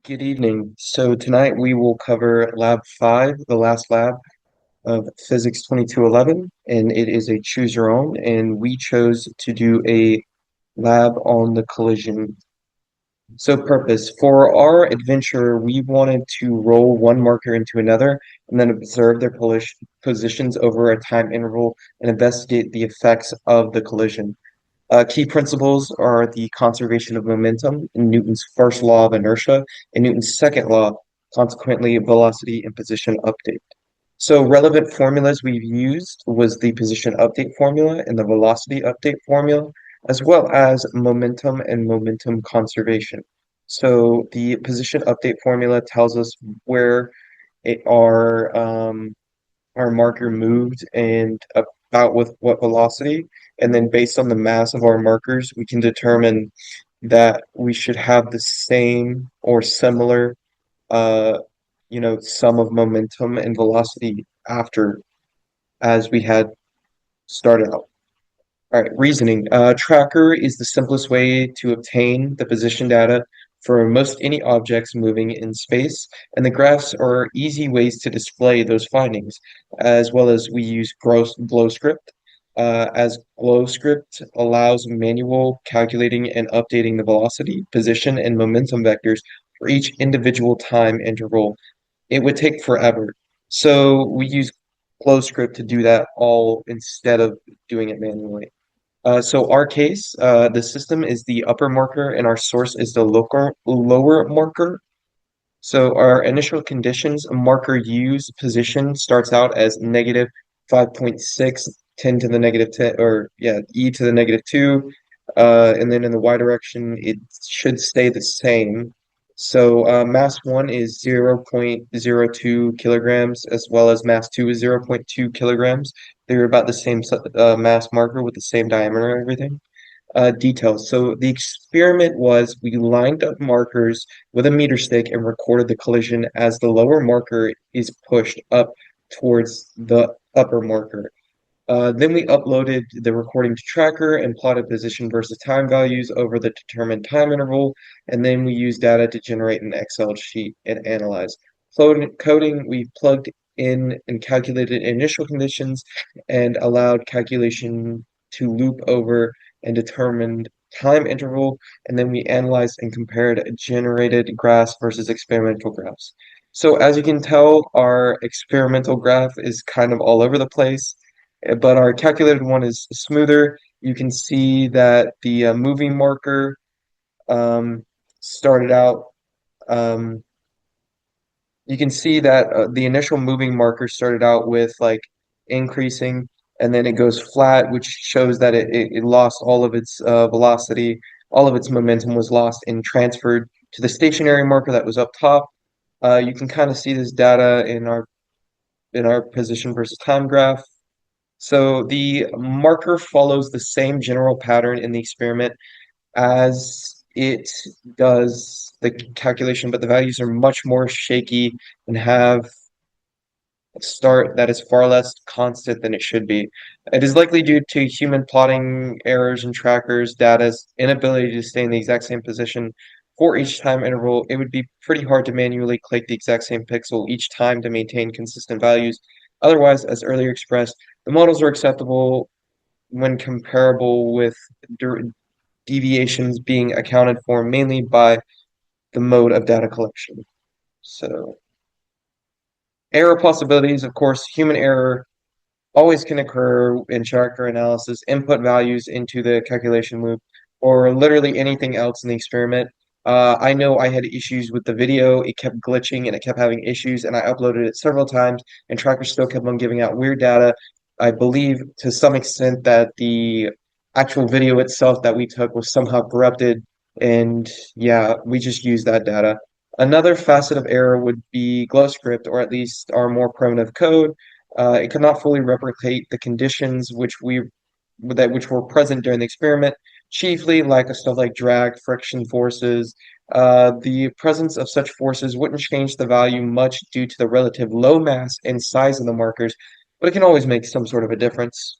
Good evening. So tonight we will cover Lab 5, the last lab of Physics 2211, and it is a choose your own, and we chose to do a lab on the collision. So purpose, for our adventure, we wanted to roll one marker into another and then observe their positions over a time interval and investigate the effects of the collision. Key principles are the conservation of momentum, Newton's first law of inertia, and Newton's second law, consequently velocity and position update. So relevant formulas we've used was the position update formula and the velocity update formula, as well as momentum and momentum conservation. So the position update formula tells us where it, our marker moved and about with what velocity. And then based on the mass of our markers, we can determine that we should have the same or similar, uh, sum of momentum and velocity after as we had started out. All right, reasoning. Tracker is the simplest way to obtain the position data for most any objects moving in space, and the graphs are easy ways to display those findings, as well as we use GlowScript, as GlowScript allows manual calculating and updating the velocity, position, and momentum vectors for each individual time interval. It would take forever. So we use GlowScript to do that all instead of doing it manually. So our case, the system is the upper marker and our source is the lower marker. So our initial conditions, marker U's position starts out as negative 5.6, 10 to the negative 10, or yeah, e to the negative 2. And then in the y direction, it should stay the same. So mass 1 is 0.02 kilograms, as well as mass 2 is 0.2 kilograms. They're about the same mass marker with the same diameter and everything. Details. So the experiment was we lined up markers with a meter stick and recorded the collision as the lower marker is pushed up towards the upper marker. Then we uploaded the recording to Tracker and plotted position versus time values over the determined time interval, and then we used data to generate an Excel sheet and analyze. Coding, we plugged in and calculated initial conditions and allowed calculation to loop over and determined time interval, and then we analyzed and compared generated graphs versus experimental graphs. So as you can tell, our experimental graph is kind of all over the place, but our calculated one is smoother. You can see that the moving marker um, started out. Um, you can see that the initial moving marker started out with like increasing, and then it goes flat, which shows that it lost all of its velocity, all of its momentum was lost and transferred to the stationary marker that was up top. You can kind of see this data in our position versus time graph. So the marker follows the same general pattern in the experiment as it does the calculation, but the values are much more shaky and have a start that is far less constant than it should be. It is likely due to human plotting errors and trackers, data's inability to stay in the exact same position for each time interval. It would be pretty hard to manually click the exact same pixel each time to maintain consistent values. Otherwise, as earlier expressed, the models are acceptable when comparable with deviations being accounted for mainly by the mode of data collection. So, error possibilities, of course, human error always can occur in tracker analysis, input values into the calculation loop, or literally anything else in the experiment. I know I had issues with the video. It kept glitching and it kept having issues, and I uploaded it several times, and Tracker still kept on giving out weird data. I believe to some extent that the actual video itself that we took was somehow corrupted, and yeah, we just used that data. Another facet of error would be GlowScript, or at least our more primitive code. It could not fully replicate the conditions which were present during the experiment, chiefly lack of stuff like drag, friction forces. The presence of such forces wouldn't change the value much due to the relative low mass and size of the markers, but it can always make some sort of a difference.